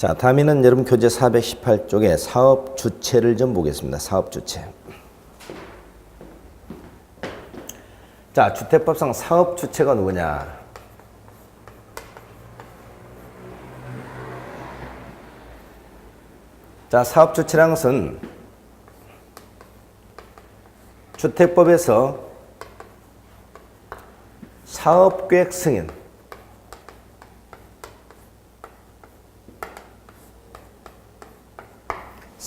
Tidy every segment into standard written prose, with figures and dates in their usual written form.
자, 다음에는 여러분 교재 418쪽에 사업 주체를 좀 보겠습니다. 사업 주체. 자, 주택법상 사업 주체가 누구냐? 자, 사업 주체라는 것은 주택법에서 사업계획 승인,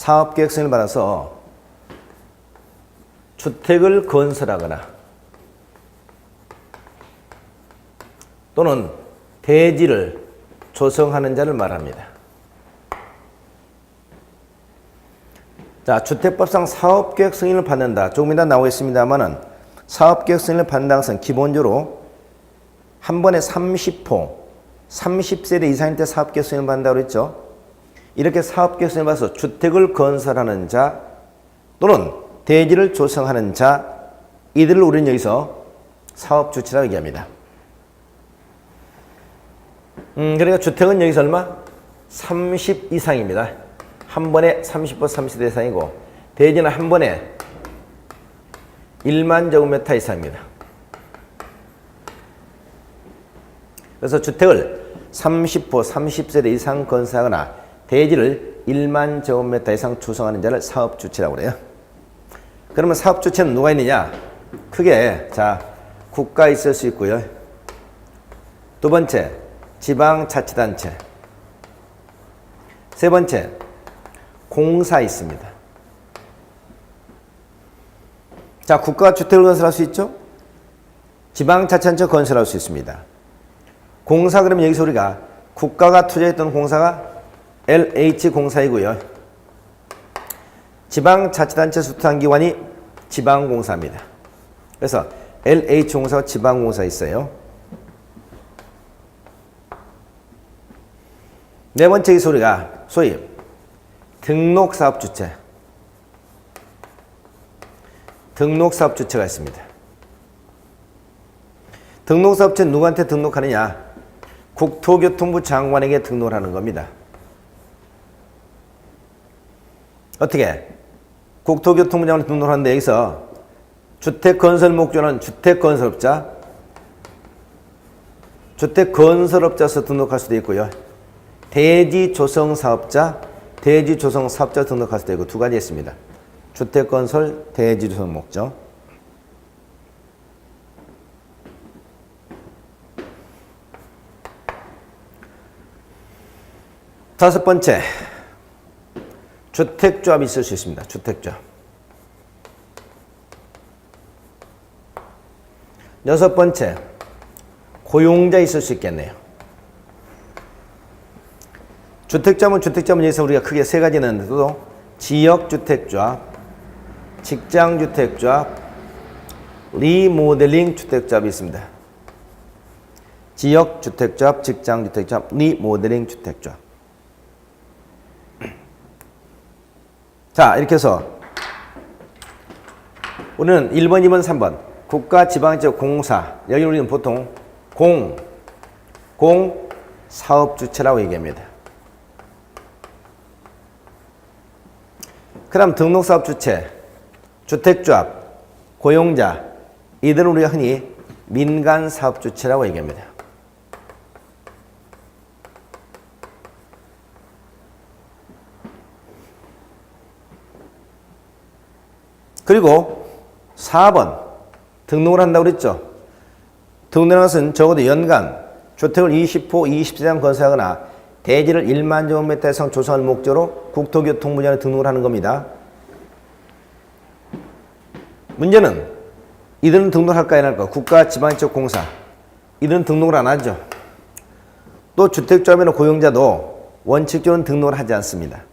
사업계획 승인을 받아서 주택을 건설하거나 또는 대지를 조성하는 자를 말합니다. 자, 주택법상 사업계획 승인을 받는다. 조금 이따 나오겠습니다만은 사업계획 승인을 받는다는 것은 기본적으로 한 번에 30호, 30세대 이상일 때 사업계획 승인을 받는다고 그랬죠. 이렇게 사업계획 승인을 받아서 주택을 건설하는 자 또는 대지를 조성하는 자, 이들을 우리는 여기서 사업주체라고 얘기합니다. 그러니까 주택은 여기서 얼마? 30 이상입니다. 한 번에 30호, 30대 이상이고 대지는 한 번에 1만 제곱미터 이상입니다. 그래서 주택을 30호, 30세대 이상 건설하거나 대지를 1만 제곱미터 이상 조성하는 자를 사업주체라고 그래요. 그러면 사업주체는 누가 있느냐? 크게 자, 국가 있을 수 있고요. 두 번째, 지방자치단체. 세 번째, 공사 있습니다. 자, 국가가 주택을 건설할 수 있죠? 지방자치단체 건설할 수 있습니다. 공사, 그러면 여기서 우리가 국가가 투자했던 공사가 LH공사이고요. 지방자치단체 수투한 기관이 지방공사입니다. 그래서 LH공사와 지방공사 있어요. 네 번째 이 소리가 소위 등록사업주체. 등록사업주체가 있습니다. 등록사업주체는 누구한테 등록하느냐? 국토교통부 장관에게 등록을 하는 겁니다. 어떻게? 국토교통부 장관에 등록하는데 여기서 주택건설 목적은 주택건설업자, 주택건설업자에서 등록할 수도 있고요. 대지조성사업자, 대지조성사업자 등록할 수도 있고 두 가지 있습니다. 주택건설, 대지조성 목적. 다섯 번째, 주택조합이 있을 수 있습니다. 주택조합. 여섯 번째, 고용자 있을 수 있겠네요. 주택조합은 주택조합은 여기서 우리가 크게 세 가지 있는데도 지역주택조합, 직장주택조합, 리모델링 주택조합이 있습니다. 지역주택조합, 직장주택조합, 리모델링 주택조합. 자, 이렇게 해서 우리는 1번, 2번, 3번 국가, 지방지역, 공사, 여기 우리는 보통 공사업주체라고 얘기합니다. 그 다음 등록사업주체, 주택조합, 고용자, 이들은 우리가 흔히 민간사업주체라고 얘기합니다. 그리고 4번 등록을 한다고 그랬죠. 등록하는 것은 적어도 연간 주택을 20호, 20세대 건설하거나 대지를 1만 제곱미터 이상 조성할 목적으로 국토교통부 장관에 등록을 하는 겁니다. 문제는 이들은 등록을 할까 안 할까? 국가, 지방지역, 공사. 이들은 등록을 안 하죠. 또 주택조합이나 고용자도 원칙적으로는 등록을 하지 않습니다.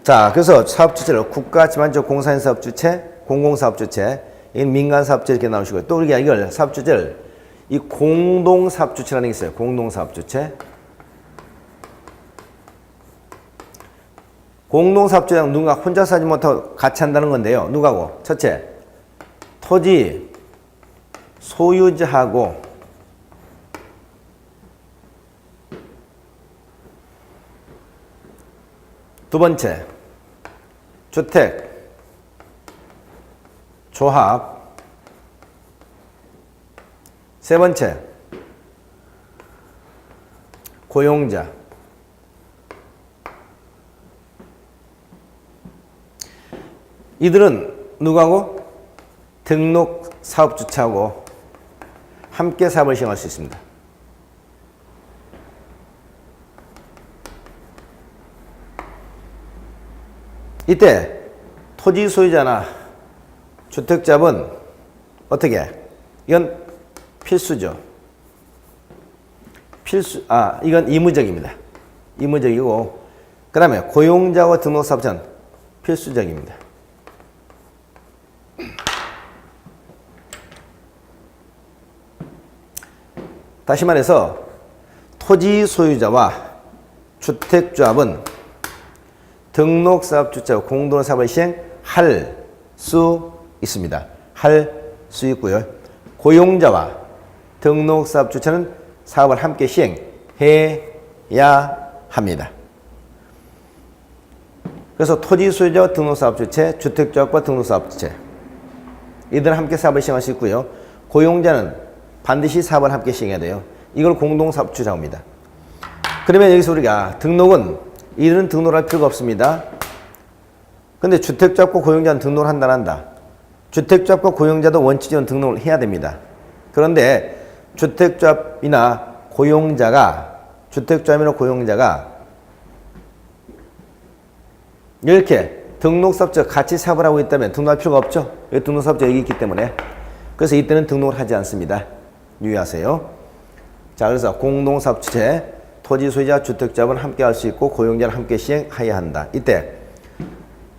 자, 그래서 사업주체를 국가, 지방지역, 공사인 사업주체, 공공사업주체, 민간사업주체 이렇게 나오시고요. 또 우리가 이걸 사업주체를 이 공동사업주체라는 게 있어요. 공동사업주체. 공동사업주체는 누군가 혼자서 하지 못하고 같이 한다는 건데요. 누가고? 첫째, 토지 소유자하고 두 번째, 주택, 조합. 세 번째, 고용자. 이들은 누구하고? 등록 사업주체하고 함께 사업을 시행할 수 있습니다. 이때 토지 소유자나 주택자분 어떻게? 이건 필수죠. 이건 의무적입니다. 의무적이고, 그 다음에 고용자와 등록사업자는 필수적입니다. 다시 말해서 토지 소유자와 주택조합은 등록사업주체와 공동으로 사업을 시행할 수 있습니다. 할 수 있고요. 고용자와 등록사업주체는 사업을 함께 시행해야 합니다. 그래서 토지 소유자와 등록사업주체, 주택조합과 등록사업주체, 이들은 함께 사업을 시행할 수 있고요. 고용자는 반드시 사업을 함께 시행해야 돼요. 이걸 공동사업주체라고 합니다. 그러면 여기서 우리가 등록은, 이들은 등록을 할 필요가 없습니다. 근데 주택조합과 고용자는 등록을 한다. 주택조합과 고용자도 원칙적으로 등록을 해야 됩니다. 그런데 주택조합이나 고용자가 이렇게 등록사업자가 같이 사업을 하고 있다면 등록할 필요가 없죠. 여기 등록사업자가 여기 있기 때문에. 그래서 이때는 등록을 하지 않습니다. 유의하세요. 자, 그래서 공동사업주체, 토지 소유자, 주택조합은 함께 할 수 있고 고용자는 함께 시행해야 한다. 이때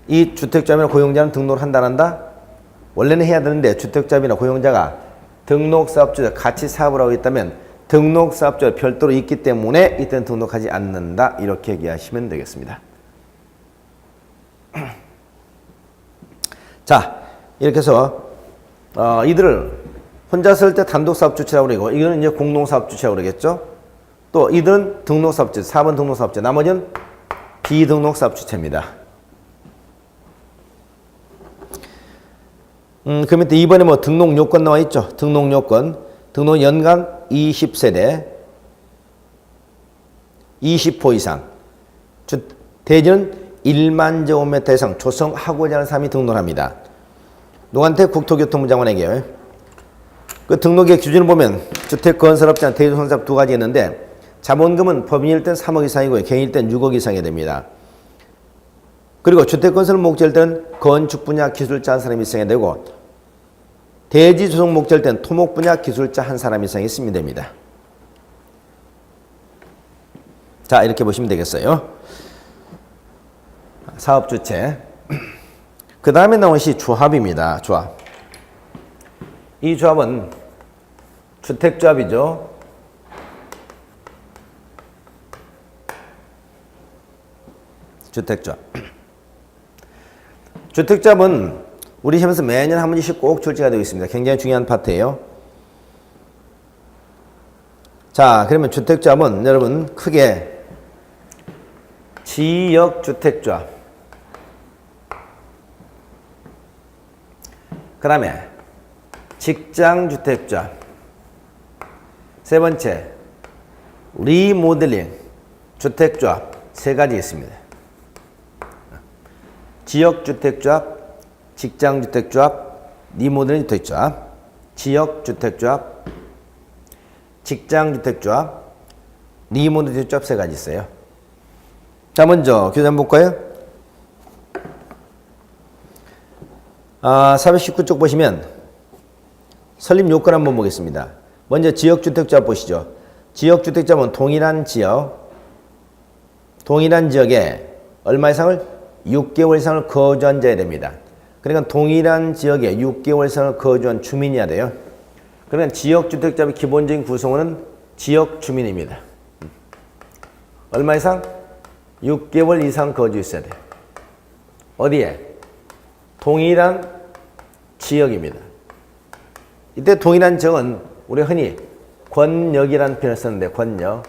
이 주택조합이나 고용자는 등록을 한다, 안 한다? 원래는 해야 되는데 주택조합이나 고용자가 등록사업주자 같이 사업을 하고 있다면 등록사업주가 별도로 있기 때문에 이때는 등록하지 않는다. 이렇게 얘기하시면 되겠습니다. 자, 이렇게 해서 이들을 혼자 쓸 때 단독사업주체라고 그러고, 이거는 이제 공동사업주체라고 그러겠죠. 또 이들은 등록사업주체, 4번 등록사업주체, 나머지는 비등록사업주체입니다. 그 밑에 2번에 뭐 등록요건 나와 있죠. 등록요건. 등록 연간 20세대, 20호 이상. 대지는 1만 제곱미터 이상 조성하고자 하는 사람이 등록을 합니다. 노관태 국토교통부 장관에게 그 등록의 기준을 보면 주택건설업자는 대주선사업 두 가지 있는데, 자본금은 법인일 땐 3억 이상이고요. 개인일 땐 6억 이상이 됩니다. 그리고 주택건설 목적일 때는 건축 분야 기술자 한 사람 이상이 되고, 대지 조성 목적일 때는 토목 분야 기술자 한 사람 이상이 있으면 됩니다. 자, 이렇게 보시면 되겠어요. 사업주체. 그 다음에 나온 것이 조합입니다. 조합. 이 조합은 주택조합이죠. 주택조합. 주택조합은 우리 시험에서 매년 한 번씩 꼭 출제가 되고 있습니다. 굉장히 중요한 파트예요. 자, 그러면 주택조합은 여러분 크게 지역주택조합, 그 다음에 직장주택조합, 세 번째 리모델링 주택조합, 세 가지 있습니다. 지역주택조합, 직장주택조합, 리모델링 주택조합, 지역주택조합, 직장주택조합, 리모델링 주택조합 세 가지 있어요. 자, 먼저 교재 한번 볼까요? 419쪽 보시면 설립 요건 한번 보겠습니다. 먼저 지역주택조합 보시죠. 지역주택조합은 동일한 지역에 얼마 이상을? 6개월 이상을 거주한 자야 됩니다. 그러니까 동일한 지역에 6개월 이상을 거주한 주민이어야 돼요. 그러니까 지역주택조합의 기본적인 구성원은 지역주민입니다. 얼마 이상? 6개월 이상 거주했어야 돼요. 어디에? 동일한 지역입니다. 이때 동일한 지역은 우리 흔히 권역이라는 표현을 쓰는데, 권역.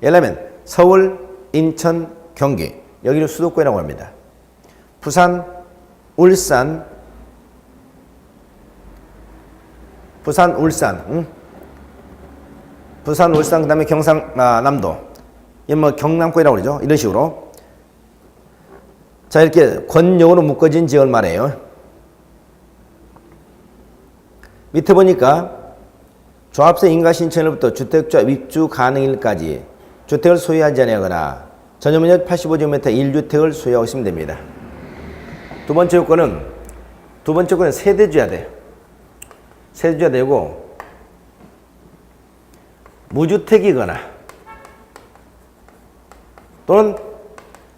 예를 들면 서울, 인천, 경기. 여기를 수도권이라고 합니다. 부산, 울산, 그 다음에 경상남도. 이 뭐 경남권이라고 그러죠. 이런 식으로. 자, 이렇게 권역으로 묶어진 지역을 말해요. 밑에 보니까 조합세 인가 신청일부터 주택조합 입주 가능일까지 주택을 소유하지 아니하거나 전용면적 85제곱미터 1주택을 소유하고 있으면 됩니다. 두 번째 요건은 세대주야 돼요. 세대주야 되고 무주택이거나 또는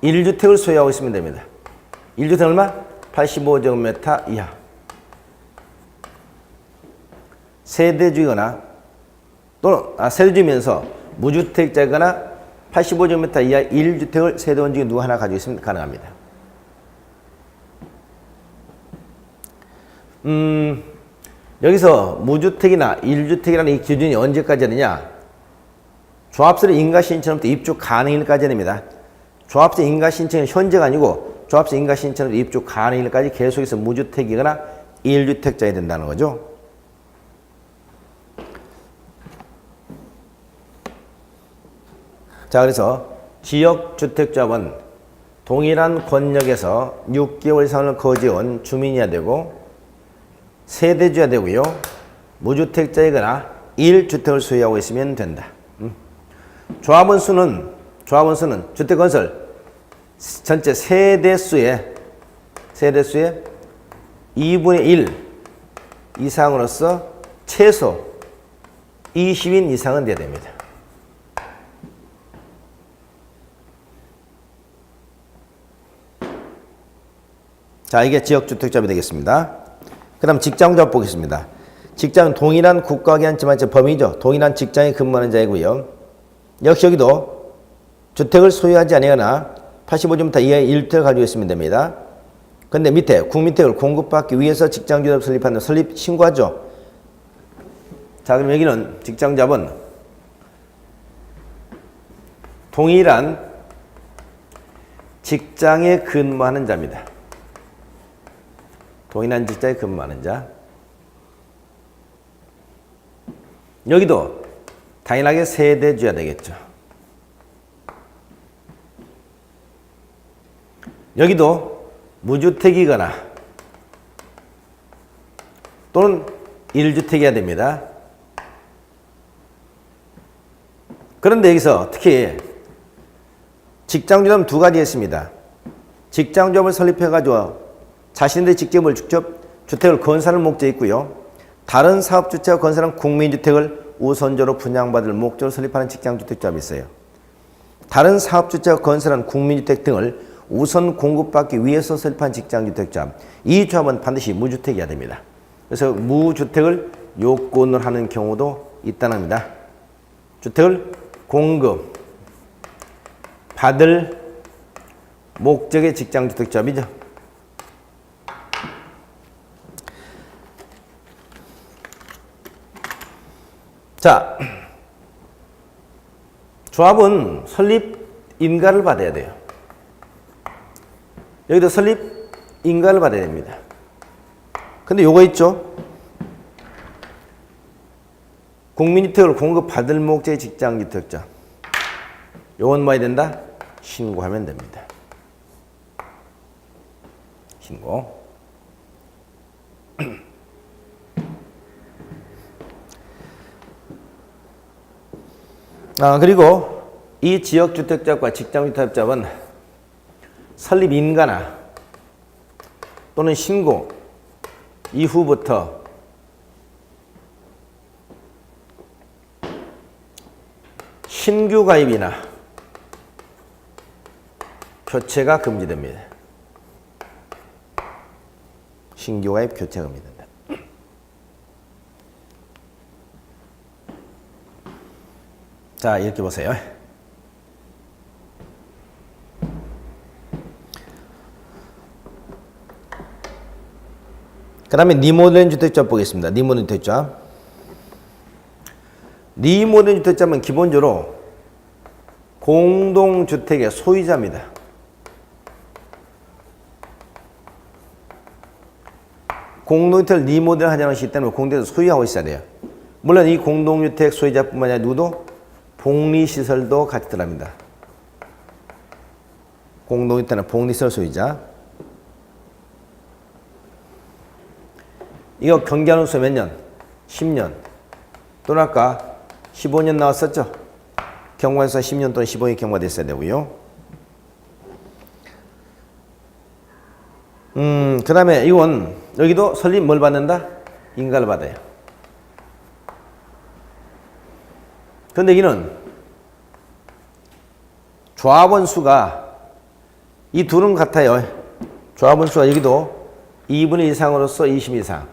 1주택을 소유하고 있으면 됩니다. 1주택 얼마? 85제곱미터 이하. 세대주이거나 또는 세대주이면서 무주택자거나 85제곱미터 이하 1주택을 세대원 중에 누구 하나 가지고 있으면 가능합니다. 여기서 무주택이나 1주택이라는 이 기준이 언제까지 되느냐? 조합세 인가신청부터 입주 가능일까지 됩니다. 조합세 인가신청은 현재가 아니고 조합세 인가신청부터 입주 가능일까지 계속해서 무주택이거나 1주택자야 된다는 거죠. 자, 그래서 지역주택조합은 동일한 권역에서 6개월 이상을 거주해온 주민이어야 되고 세대주야 되고요. 무주택자이거나 1주택을 소유하고 있으면 된다. 조합원 수는 주택건설 전체 세대수의 2분의 1 이상으로서 최소 20인 이상은 돼야 됩니다. 자, 이게 지역주택조합이 되겠습니다. 그 다음 직장조합 보겠습니다. 직장은 동일한 국가기관지만 범위죠. 동일한 직장에 근무하는 자이고요. 역시 여기도 주택을 소유하지 아니하거나 85제곱미터 이하의 1주택을 가지고 있으면 됩니다. 그런데 밑에 국민택을 공급받기 위해서 직장조합 설립하는 설립 신고하죠. 자, 그럼 여기는 직장조합은 동일한 직장에 근무하는 자입니다. 동일한 직장에 근무하는 자. 여기도 당연하게 세대주야 되겠죠. 여기도 무주택이거나 또는 1주택이어야 됩니다. 그런데 여기서 특히 직장조합은 두 가지 있습니다. 직장조합을 설립해가지고 자신들의 직접을 직접 주택을 건설하는 목적이 있고요. 다른 사업주체가 건설한 국민주택을 우선적으로 분양받을 목적으로 설립하는 직장주택조합이 있어요. 다른 사업주체가 건설한 국민주택 등을 우선 공급받기 위해서 설립한 직장주택조합. 이 조합은 반드시 무주택이어야 됩니다. 그래서 무주택을 요건으로 하는 경우도 있다는 겁니다. 주택을 공급, 받을 목적의 직장주택조합이죠. 자, 조합은 설립 인가를 받아야 돼요. 여기도 설립 인가를 받아야 됩니다. 근데 요거 있죠? 국민주택을 공급받을 목적의 직장주택자. 요건 뭐 해야 된다? 신고하면 됩니다. 신고. 그리고 이 지역주택자와 직장주택자는 설립 인가나 또는 신고 이후부터 신규 가입이나 교체가 금지됩니다. 신규 가입 교체가 금지됩니다. 자, 이렇게 보세요. 그 다음에 리모델링 주택조합 보겠습니다. 리모델링 주택조합. 리모델링 주택조합은 기본적으로 공동주택의 소유자입니다. 공동주택을 리모델 하자는 것이기 때문에 공동주택을 소유하고 있어야 돼요. 물론 이 공동주택 소유자뿐만 아니라 누구도 복리시설도 같이 들어갑니다. 공동주택은 복리시설 소유자. 이거 경계하는 수 몇 년? 10년. 또는 아까 15년 나왔었죠? 경과에서 10년 또는 15년 경과가 있어야 되고요. 그 다음에 이건 여기도 설립 뭘 받는다? 인가를 받아요. 그런데 여기는 조합원 수가 이 둘은 같아요. 조합원 수가 여기도 2분의 1 이상으로서 20 이상.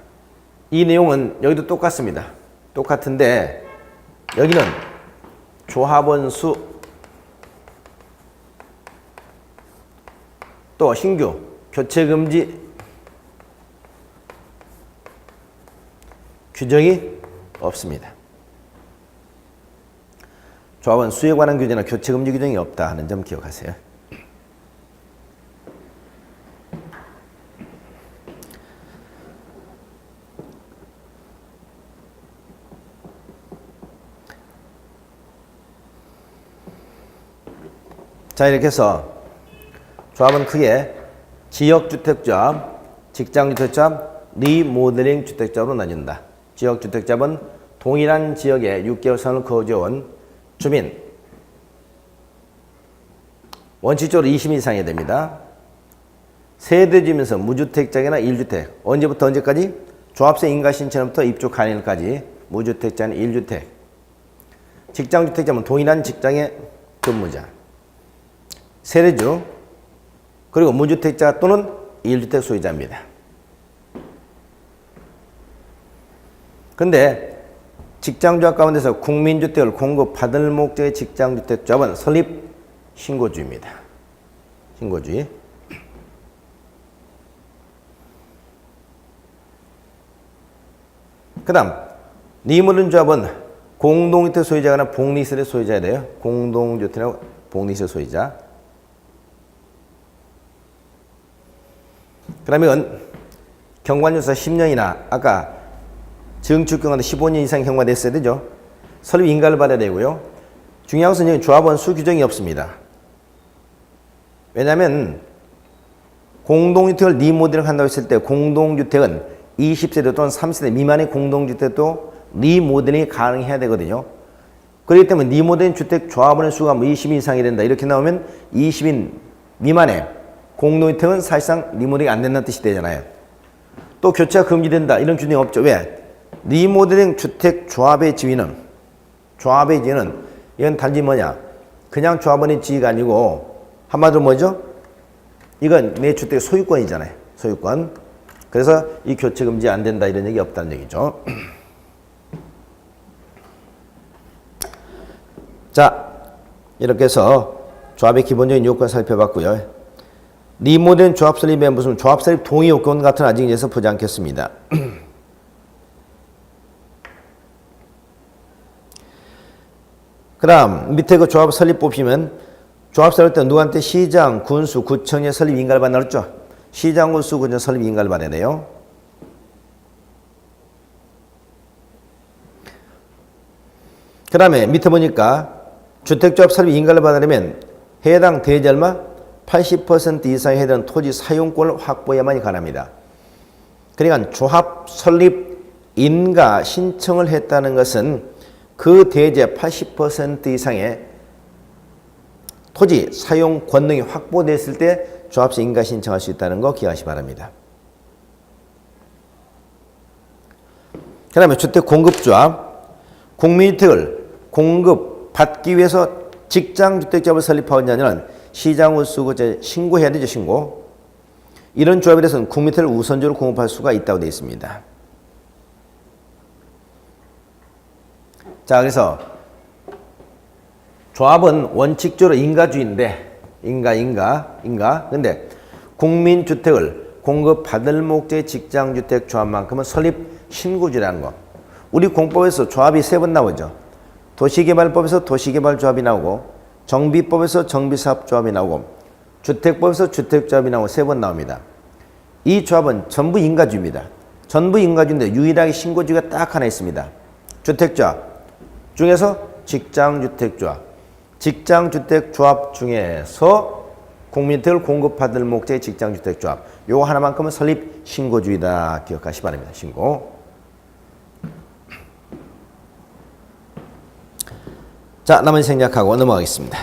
이 내용은 여기도 똑같습니다. 똑같은데 여기는 조합원 수 또 신규 교체 금지 규정이 없습니다. 조합원 수에 관한 규정이나 교체 금지 규정이 없다 하는 점 기억하세요. 자, 이렇게 해서 조합은 크게 지역주택조합, 직장주택조합, 리모델링 주택조합으로 나뉜다. 지역주택조합은 동일한 지역에 6개월 이상을 거주해온 주민, 원칙적으로 20인 이상이 됩니다. 세대주면서 무주택자나 1주택, 언제부터 언제까지? 조합세 인가신청부터 입주 가능일까지 무주택자는 1주택. 직장주택자는 동일한 직장의 근무자. 세대주, 그리고 무주택자 또는 1주택 소유자입니다. 그런데 직장조합 가운데서 국민주택을 공급받을 목적의 직장주택조합은 설립 신고주의입니다. 신고주의. 그 다음 리모델링 조합은 공동주택 소유자거나 복리시설의 소유자야 돼요. 공동주택이나 복리시설 소유자. 그러면 경과연수가 10년이나 아까 증축경과도 15년 이상 경과됐어야 되죠. 설립 인가를 받아야 되고요. 중요한 것은 여기 조합원 수 규정이 없습니다. 왜냐하면 공동주택을 리모델링 한다고 했을 때 공동주택은 20세대 또는 30세대 미만의 공동주택도 리모델링이 가능해야 되거든요. 그렇기 때문에 리모델링 주택 조합원의 수가 20인 이상이 된다. 이렇게 나오면 20인 미만의 공동주택은 사실상 리모델링이 안 된다는 뜻이 되잖아요. 또 교체가 금지된다. 이런 규정이 없죠. 왜? 리모델링 주택 조합의 지위는 이건 단지 뭐냐? 그냥 조합원의 지위가 아니고 한마디로 뭐죠? 이건 내 주택의 소유권이잖아요. 소유권. 그래서 이 교체 금지 안 된다 이런 얘기 없다는 얘기죠. 자, 이렇게 해서 조합의 기본적인 요건 살펴봤고요. 리모델링 조합 설립에 무슨 조합 설립 동의 요건 같은 아직 이제서 보지 않겠습니다. 그 다음 밑에 그 조합 설립 보시면 조합 설립 때 누구한테 시장, 군수, 구청의 설립 인가를 받나 그랬죠? 시장, 군수, 구청 설립 인가를 받아야 돼요. 그 다음에 밑에 보니까 주택조합 설립 인가를 받으려면 해당 대지 얼마? 80% 이상에 해당 토지 사용권을 확보해야만이 가능합니다. 그러니까 조합 설립 인가 신청을 했다는 것은 그 대지의 80% 이상의 토지 사용 권능이 확보됐을 때 조합세 인가 신청할 수 있다는 거 기억하시기 바랍니다. 그 다음에 주택 공급조합, 국민주택을 공급받기 위해서 직장주택조합을 설립하고자 하면 시장을 쓰고 신고해야 되죠. 신고. 이런 조합에 대해서는 국민주택을 우선적으로 공급할 수가 있다고 되어 있습니다. 자, 그래서 조합은 원칙적으로 인가주의인데 인가. 근데 국민주택을 공급받을 목적의 직장주택 조합만큼은 설립 신고주의라는 거. 우리 공법에서 조합이 3번 나오죠. 도시개발법에서 도시개발조합이 나오고 정비법에서 정비사업조합이 나오고 주택법에서 주택조합이 나오고 3번 나옵니다. 이 조합은 전부 인가주입니다. 전부 인가주인데 유일하게 신고주가 딱 하나 있습니다. 주택조합 중에서 직장주택조합. 직장주택조합 중에서 국민주택을 공급받을 목적의 직장주택조합. 요거 하나만큼은 설립 신고주의다. 기억하시 바랍니다. 신고. 자, 나머지 생략하고 넘어가겠습니다.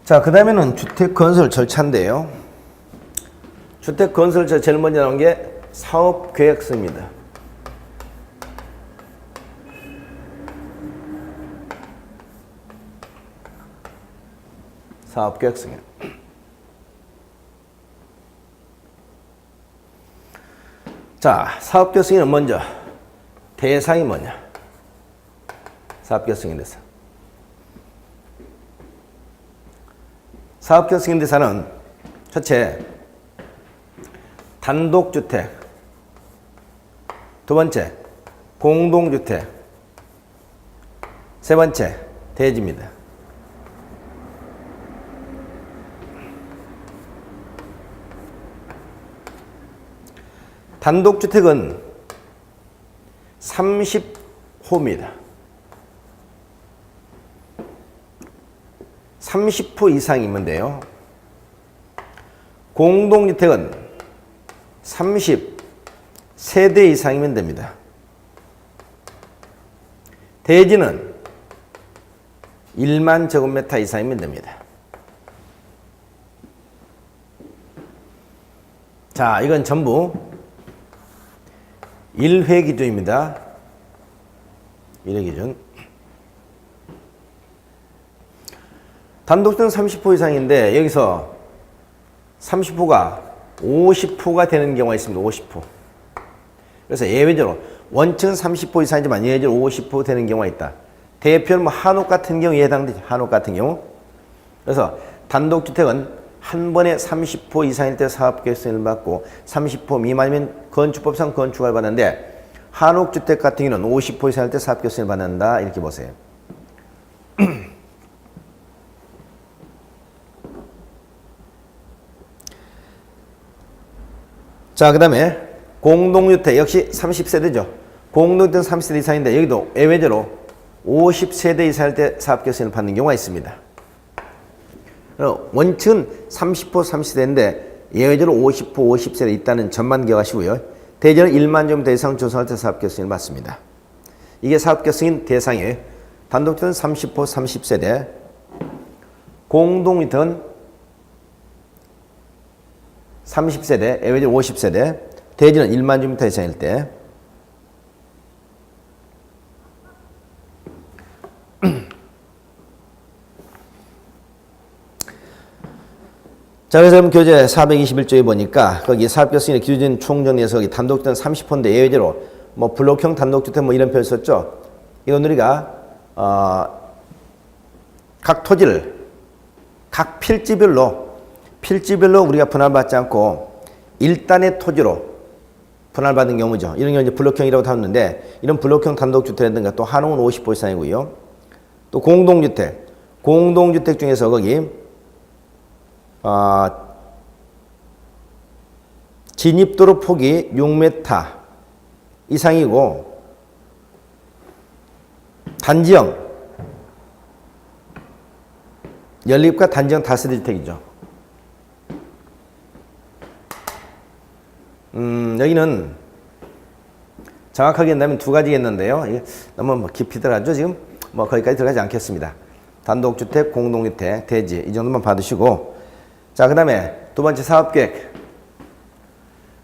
자, 그 다음에는 주택건설 절차인데요. 주택건설 절차 제일 먼저 나온 게 사업계획서입니다. 사업계획서입니다. 자, 사업계획서는 먼저 대상이 뭐냐? 사업계획서에 대해서. 사업계획 대상은 첫째, 단독주택. 두 번째, 공동주택. 세 번째, 대지입니다. 단독주택은 30호입니다. 30호 이상이면 돼요. 공동주택은 30세대 이상이면 됩니다. 대지는 1만 제곱미터 이상이면 됩니다. 자, 이건 전부 1회 기준입니다. 1회 기준. 단독주택은 30호 이상인데 여기서 30호가 50호가 되는 경우가 있습니다. 50호. 그래서 예외적으로 원칙은 30호 이상이지만 예외적으로 50호 되는 경우가 있다. 대표는 뭐 한옥 같은 경우에 해당되죠. 한옥 같은 경우. 그래서 단독주택은 한 번에 30호 이상일 때 사업계획서를 받고 30호 미만이면 건축법상 건축을 받는데 한옥주택 같은 경우는 50호 이상일 때 사업계획서를 받는다. 이렇게 보세요. 자, 그 다음에 공동주택 역시 30세대죠. 공동주택은 30세대 이상인데 여기도 예외적으로 50세대 이상일 때 사업계획서를 받는 경우가 있습니다. 원칙은 30호 30세대인데 예외적으로 50호 50세대 있다는 점만 기억하시고요. 대지는 1만 제곱미터 이상 조성할 때 사업계획서를 받습니다. 이게 사업계획서인 대상이에요. 단독주택은 30호 30세대, 공동주택은 30세대, 예외적으로 50세대, 대지는 1만 제곱미터 이상일 때. 자, 그래서 교재 421조에 보니까 거기 사업계획서의 기준 총정리에서 거기 단독주택은 30호인데 예외적으로 뭐 블록형 단독주택 뭐 이런 표현 썼죠. 이건 우리가 각 토지를 각 필지별로 우리가 분할받지 않고 일단의 토지로 분할받은 경우죠. 이런 경우 이제 블록형이라고 하는데 이런 블록형 단독주택이라든가 또 한옥은 50호 이상이고요. 또 공동주택 중에서 거기 진입도로 폭이 6m 이상이고 단지형 연립과 단지형 다세대 주택이죠. 여기는 정확하게 한다면 두 가지겠는데요. 이게 너무 깊이 들어가죠. 지금 뭐 거기까지 들어가지 않겠습니다. 단독주택, 공동주택, 대지 이 정도만 받으시고, 자, 그 다음에 두 번째 사업계획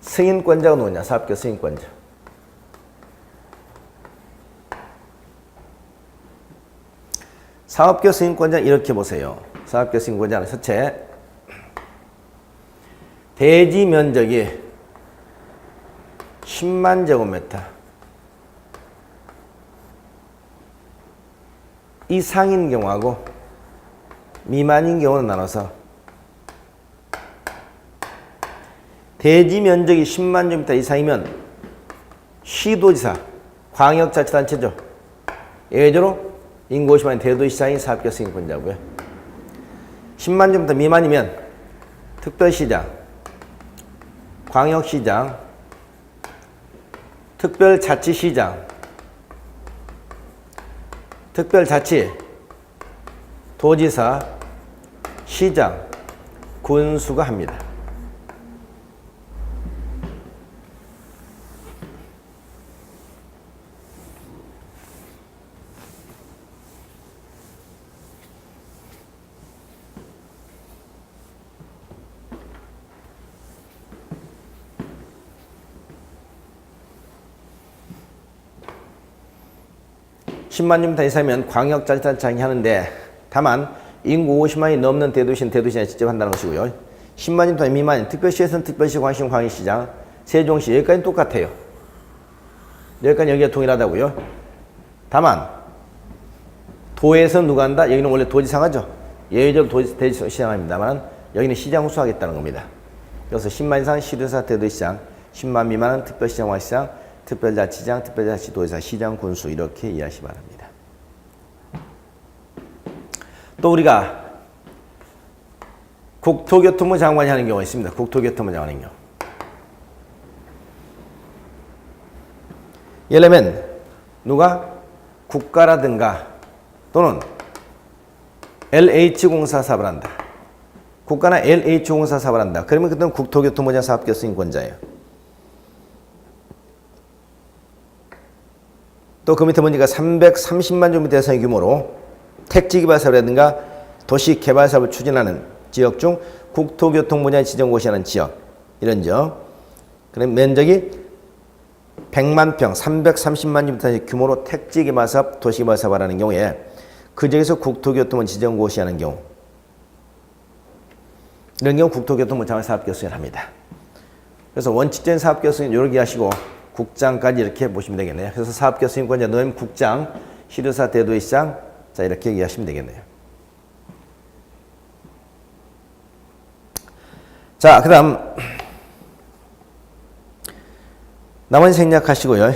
승인권자가 누구냐? 사업계획 승인권자. 사업계획 승인권자는 이렇게 보세요. 사업계획 승인권자는 첫째, 대지 면적이 10만 제곱미터 이상인 경우하고 미만인 경우는 나눠서 대지 면적이 10만 제곱미터 이상이면 시도지사, 광역자치단체죠. 예외적으로 인구 50만인 대도시장이 사업계획 승인권자고요. 10만 제곱미터 미만이면 특별시장, 광역시장, 특별자치시장, 특별자치, 도지사, 시장, 군수가 합니다. (10만 제곱미터) 이상이면 광역자치단체장이 하는데, 다만 인구 50만이 넘는 대도시는 대도시장이 직접 한다는 것이고요. 10만 제곱미터 미만인 특별시에서는 특별시, 광역시는 광역시장, 세종시 여기까지는 똑같아요. 여기까지 여기가 동일하다고요. 다만 도에서는 누가 한다? 여기는 원래 도지사가 하죠. 예외적으로 대도시장 합니다만 여기는 시장 후수하겠다는 겁니다. 그래서 10만 이상 시도지사, 대도시장, 10만 미만은 특별시장, 광역시장, 특별자치장, 특별자치, 도지사, 시장, 군수 이렇게 이해하시기 바랍니다. 또 우리가 국토교통부 장관이 하는 경우가 있습니다. 국토교통부 장관이 하는 경우. 예를 들면 누가 국가라든가 또는 LH공사 사업을 한다. 국가나 LH공사 사업을 한다. 그러면 그때는 국토교통부장 사업계획 승인권자예요. 또 그 밑에 보니까 330만 제곱미터 이상의 규모로 택지개발 사업이라든가 도시개발 사업을 추진하는 지역 중 국토교통부장이 지정고시하는 지역, 이런 지역. 그럼 면적이 100만 평, 330만 제곱미터 규모로 택지개발 사업, 도시개발 사업을 하는 경우에 그 지역에서 국토교통부 지정고시하는 경우, 이런 경우 국토교통부 장관 사업계획 승인을 합니다. 그래서 원칙적인 사업계획 승인 이렇게 하시고 국장까지 이렇게 보시면 되겠네요. 그래서 사업계획 승인권자 넣으면 국장, 시도지사, 대도시장, 자 이렇게 이해하시면 되겠네요. 자, 그 다음 나머지 생략하시고요.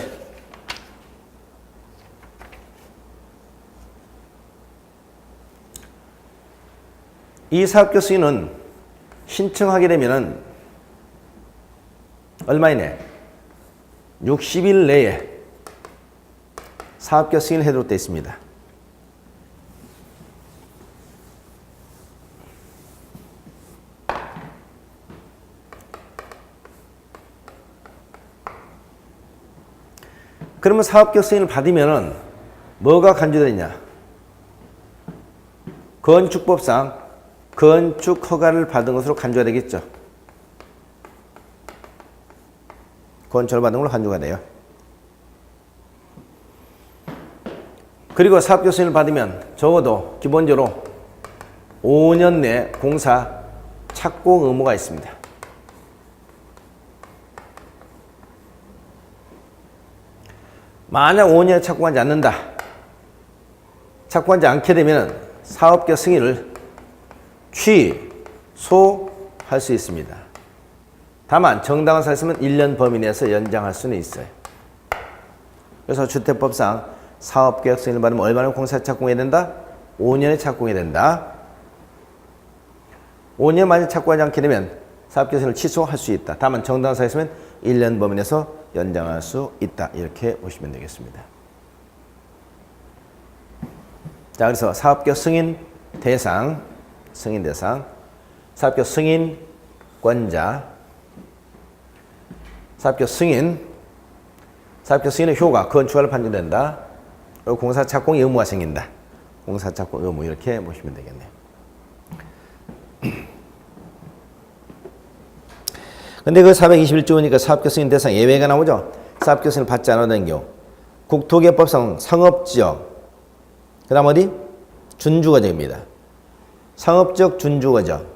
이 사업계획 승인은 신청하게 되면은 얼마 이내? 60일 내에 사업계획 승인을 해도록 되어 있습니다. 그러면 사업계획 승인을 받으면은 뭐가 간주되냐? 건축법상 건축 허가를 받은 것으로 간주가 되겠죠. 건축을 받은 걸로 간주가 돼요. 그리고 사업계획 승인을 받으면 적어도 기본적으로 5년 내 공사 착공 의무가 있습니다. 만약 5년에 착공하지 않는다. 착공하지 않게 되면 사업계획 승인을 취소할 수 있습니다. 다만 정당한 사유였으면 1년 범위 내에서 연장할 수는 있어요. 그래서 주택법상 사업계획 승인을 받으면 얼마나 공사 착공해야 된다? 5년에 착공해야 된다. 5년 만에 착공하지 않게 되면 사업계획 승인을 취소할 수 있다. 다만 정당한 사유였으면 1년 범위 내에서 연장할 수 있다. 이렇게 보시면 되겠습니다. 자, 그래서 사업계획 승인 대상, 사업계획 승인권자, 사업계획 승인의 효과, 건축가를 판정된다. 그리고 공사 착공의 의무가 생긴다. 공사 착공 의무 이렇게 보시면 되겠네요. 근데 그 421조니까 사업계획 승인 대상 예외가 나오죠. 사업계획 승인을 받지 않아도 되는 경우 국토개법상 상업지역, 그 다음 어디? 준주거적입니다. 상업적 준주거적.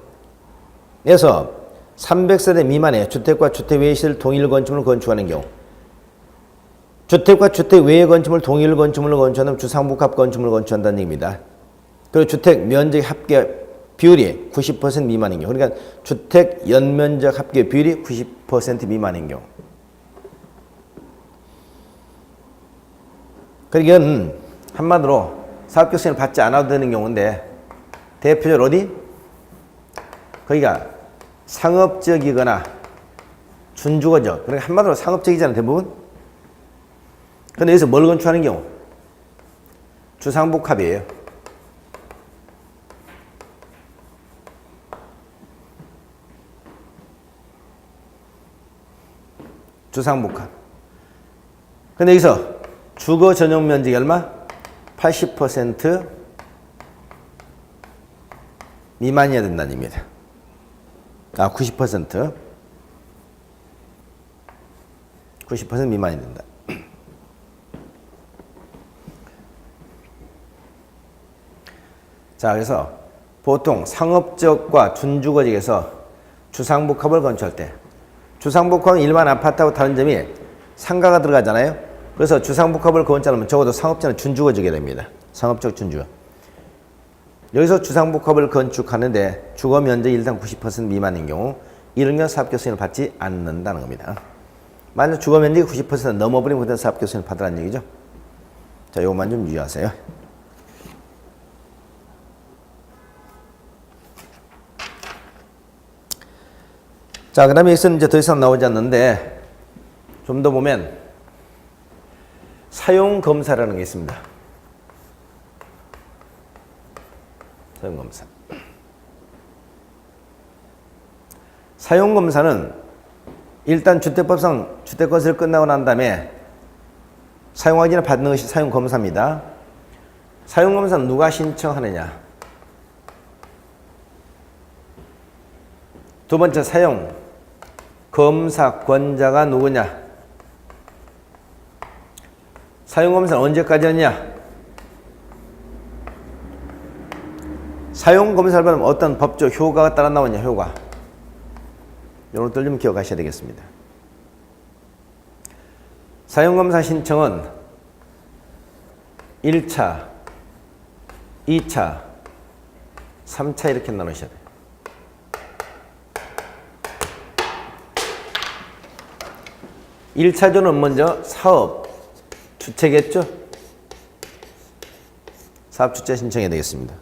그래서 300세대 미만의 주택과 주택 외의 시설 동일 건축물을 건축하는 경우, 주택과 주택 외의 건축물 동일 건축물을 건축하는 주상복합 건축물을 건축한다는 얘기입니다. 그리고 주택 면적 합계 비율이 90% 미만인 경우, 그러니까 주택 연면적 합계 비율이 90% 미만인 경우. 그러니까 이건 한마디로 사업적 승인을 받지 않아도 되는 경우인데, 대표적으로 어디? 거기가 상업적이거나 준주거적. 그러니까 한마디로 상업적이잖아요, 대부분. 근데 여기서 뭘 건축하는 경우? 주상복합이에요. 주상복합. 근데 여기서 주거 전용 면적이 얼마? 80% 미만이어야 된다는 얘기입니다. 90%. 90% 미만이 된다. 자, 그래서 보통 상업적과 준주거적에서 주상복합을 건축할 때, 주상복합은 일반 아파트하고 다른 점이 상가가 들어가잖아요. 그래서 주상복합을 건축하면 적어도 상업적은 준주거적이 됩니다. 상업적 준주거. 여기서 주상복합을 건축하는데 주거 면적이 일단 90% 미만인 경우, 이런 경우 사업적 승인을 받지 않는다는 겁니다. 만약 주거 면적이 90% 넘어버리면 그때 사업적 승인을 받으라는 얘기죠. 자, 요것만 좀 유의하세요. 자, 그 다음에 여기서는 이제 더 이상 나오지 않는데, 좀 더 보면, 사용검사라는 게 있습니다. 사용검사. 사용검사는 일단 주택법상 주택건설이 끝나고 난 다음에 사용하기 전에 받는 것이 사용검사입니다. 사용검사는 누가 신청하느냐? 두 번째, 사용검사권자가 누구냐? 사용검사는 언제까지 하느냐? 사용검사를 받으면 어떤 법적 효과가 따라 나오냐, 효과. 이런 것들 좀 기억하셔야 되겠습니다. 사용검사 신청은 1차, 2차, 3차 이렇게 나누셔야 돼요. 1차적으로는 먼저 사업 주체겠죠? 사업 주체 신청해야 되겠습니다.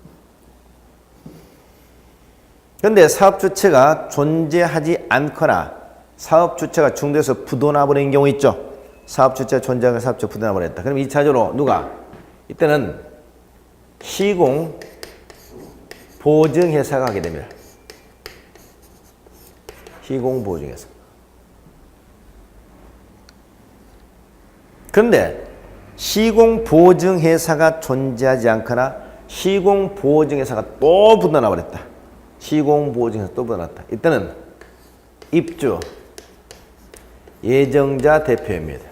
그런데 사업 주체가 존재하지 않거나 사업 주체가 중도에서 부도나버린 경우 있죠? 사업 주체가 존재하거나 사업 주체가 부도나버렸다. 그럼 2차적으로 누가? 이때는 시공 보증회사가 하게 됩니다. 시공 보증회사. 그런데 시공보증회사가 존재하지 않거나 시공보증회사가 또 부도나버렸다. 시공보증회사 또 부도났다. 이때는 입주 예정자 대표입니다.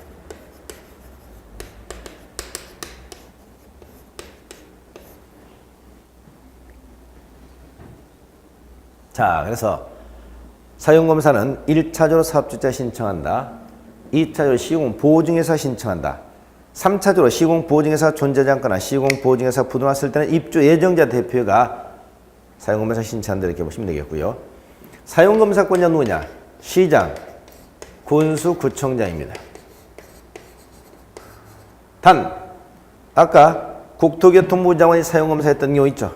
자, 그래서 사용검사는 1차적으로 사업주체 신청한다. 2차적으로 시공보증회사 신청한다. 3차적으로 시공보증회사가 존재하지 않거나 시공보증회사 부도났을 때는 입주 예정자 대표가 사용검사 신청한다 이렇게 보시면 되겠고요. 사용검사권자 누구냐? 시장, 군수, 구청장입니다. 단, 아까 국토교통부 장관이 사용검사 했던 경우 있죠?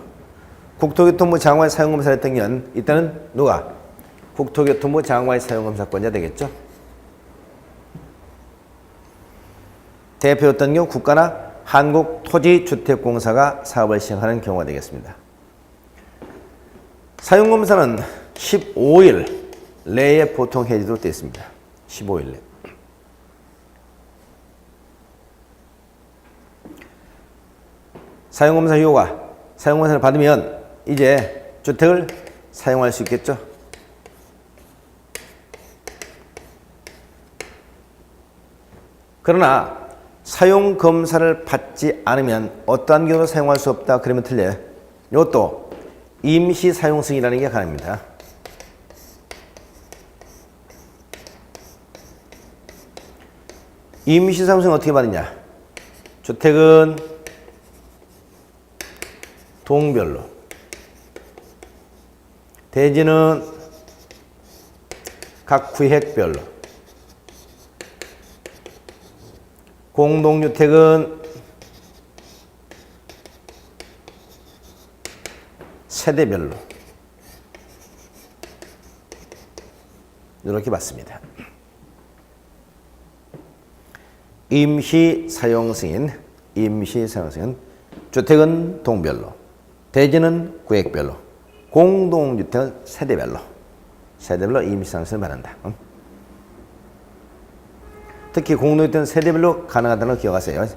국토교통부 장관이 사용검사 했던 경우는 이때는 누가? 국토교통부 장관이 사용검사권자 되겠죠? 대표였던 경우 국가나 한국토지주택공사가 사업을 시행하는 경우가 되겠습니다. 사용검사는 15일 내에 보통 해지도록 되어 있습니다. 15일 내. 사용검사 효과. 사용검사를 받으면 이제 주택을 사용할 수 있겠죠. 그러나 사용검사를 받지 않으면 어떠한 경우도 사용할 수 없다. 그러면 틀려요. 이것도 임시 사용 승인이라는 게 가능합니다. 임시 사용 승인 어떻게 받느냐? 주택은 동별로, 대지는 각 구획별로, 공동주택은 세대별로 이렇게 받습니다. 임시 사용 승인, 주택은 동별로, 대지는 구획별로, 공동주택은 세대별로 임시 사용 승인을 받는다. 특히 공동주택은 세대별로 가능하다는 걸 기억하세요.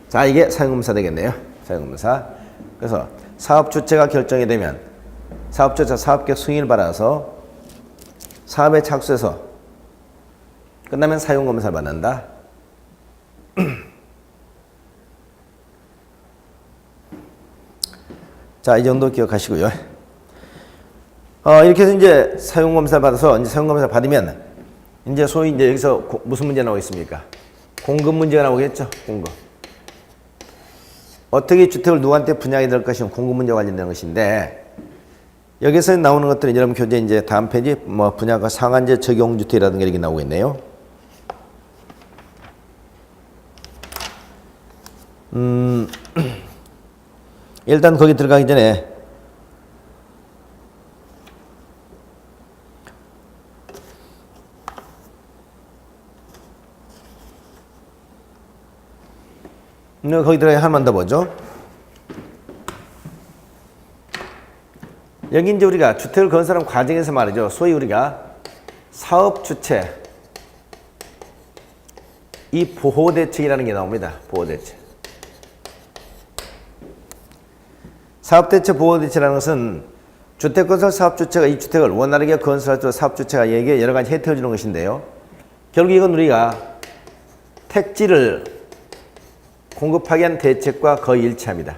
자, 이게 사용검사 되겠네요. 사용검사. 그래서 사업주체가 결정이 되면 사업주체 사업계획 승인을 받아서 사업에 착수해서 끝나면 사용검사를 받는다. 자, 이 정도 기억하시고요. 이렇게 해서 이제 사용검사를 받아서 이제 사용검사를 받으면 이제 소위 이제 여기서 무슨 문제 나오겠습니까? 공급 문제가 나오겠죠. 공급. 어떻게 주택을 누구한테 분양이 될 것이면 공급 문제와 관련된 것인데, 여기서 나오는 것들은 여러분 교재 이제 다음 페이지 뭐 분양가 상한제 적용 주택이라든가 이렇게 나오고 있네요. 일단 거기 들어가기 전에 거기 들어가 하나만 더 보죠. 여기 이제 우리가 주택을 건설하는 과정에서 말이죠. 소위 우리가 사업 주체 이 보호대책이라는 게 나옵니다. 보호대책. 사업대책, 보호대책이라는 것은 주택건설 사업주체가 이 주택을 원활하게 건설할 때 사업주체가 에게 여러 가지 혜택을 주는 것인데요. 결국 이건 우리가 택지를 공급하기 위한 대책과 거의 일치합니다.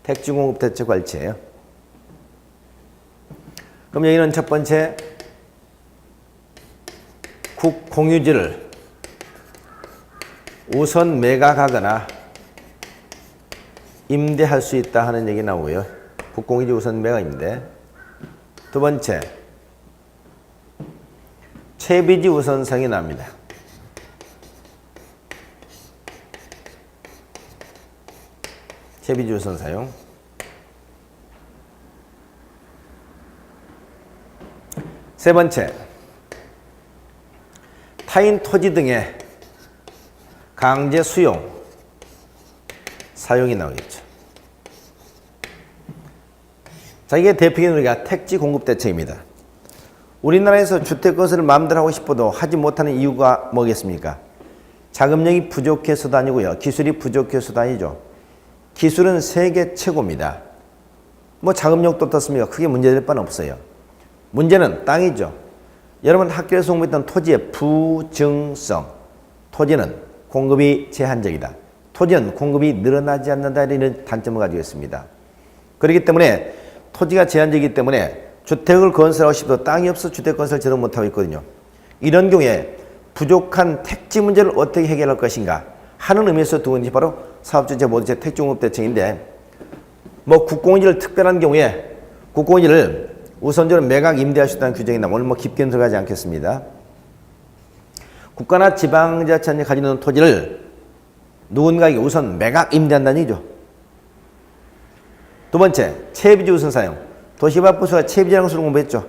택지 공급 대책과 일치해요. 그럼 여기는 첫 번째 국공유지를 우선 매각하거나 임대할 수 있다 하는 얘기 나오고요. 국공유지 우선 매각 임대. 두 번째, 채비지 우선상이 납니다. 채비지 우선 사용. 세 번째, 타인 토지 등의 강제 수용, 사용이 나오겠죠. 자, 이게 대표적인 우리가 택지 공급 대책입니다. 우리나라에서 주택 건설을 마음대로 하고 싶어도 하지 못하는 이유가 뭐겠습니까? 자금력이 부족해서도 아니고요. 기술이 부족해서도 아니죠. 기술은 세계 최고입니다. 뭐 자금력도 어떻습니까? 크게 문제될 바는 없어요. 문제는 땅이죠. 여러분 학교에서 공부했던 토지의 부증성. 토지는 공급이 제한적이다. 토지는 공급이 늘어나지 않는다. 이런 단점을 가지고 있습니다. 그렇기 때문에 토지가 제한적이기 때문에 주택을 건설하고 싶어도 땅이 없어 주택 건설 제대로 못하고 있거든요. 이런 경우에 부족한 택지 문제를 어떻게 해결할 것인가 하는 의미에서 두 번째 바로 사업주체 모두체 택지공급 대책인데, 뭐 국공유지를 특별한 경우에 국공유지를 우선적으로 매각 임대할 수 있다는 규정이 나오면 오늘 뭐 깊게는 들어가지 않겠습니다. 국가나 지방자치단체가 가지고 있는 토지를 누군가에게 우선 매각 임대한다는 얘기죠. 두 번째, 채비지 우선 사용. 도시개발부서가 채비지라는 것을 공부했죠.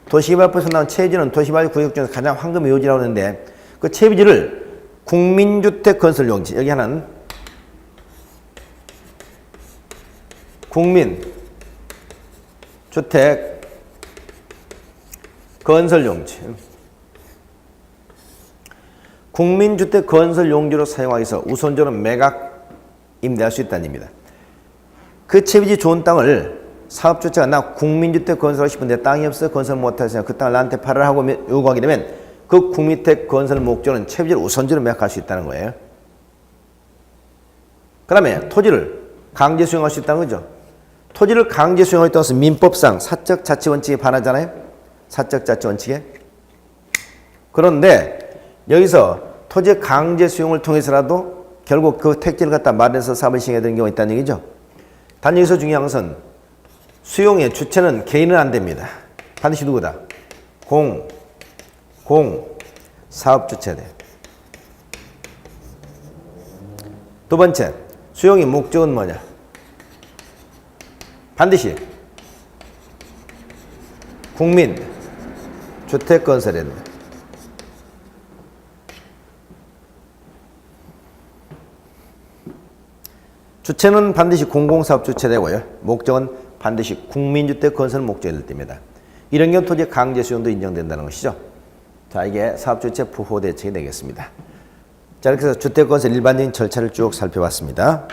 도시개발부에서 나온 채비지는 도시개발 구역 중에서 가장 황금의 요지라고 하는데, 그 채비지를 국민주택 건설 용지, 여기 하나는 국민주택 건설 용지, 국민주택 건설 용지로 사용하기 위해서 우선적으로 매각 임대할 수 있다는 얘기입니다. 그 채비지 좋은 땅을 사업주체가 나 국민주택 건설하고 싶은데 땅이 없어 건설 못해서 그 땅을 나한테 팔으라고 요구하게 되면 그 국민주택 건설 목적은 채비지를 우선적으로 매각할 수 있다는 거예요. 그 다음에 토지를 강제 수용할 수 있다는 거죠. 토지를 강제 수용할 때 민법상 사적 자치 원칙에 반하잖아요. 사적 자치 원칙에. 그런데 여기서 토지 강제 수용을 통해서라도 결국 그 택지를 갖다 마련해서 사업을 시행해야 되는 경우가 있다는 얘기죠. 단 여기서 중요한 것은 수용의 주체는 개인은 안 됩니다. 반드시 누구다? 사업 주체다. 두 번째, 수용의 목적은 뭐냐? 반드시 국민 주택 건설해야 됩니다. 주체는 반드시 공공사업 주체되고요. 목적은 반드시 국민주택 건설 목적이 될 때입니다. 이런 경우 토지 강제 수용도 인정된다는 것이죠. 자, 이게 사업주체 부호 대책이 되겠습니다. 자, 이렇게 해서 주택 건설 일반적인 절차를 쭉 살펴봤습니다.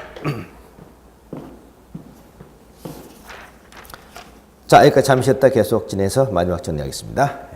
자, 여기까지 잠시 쉬었다 계속 진행해서 마지막 정리하겠습니다.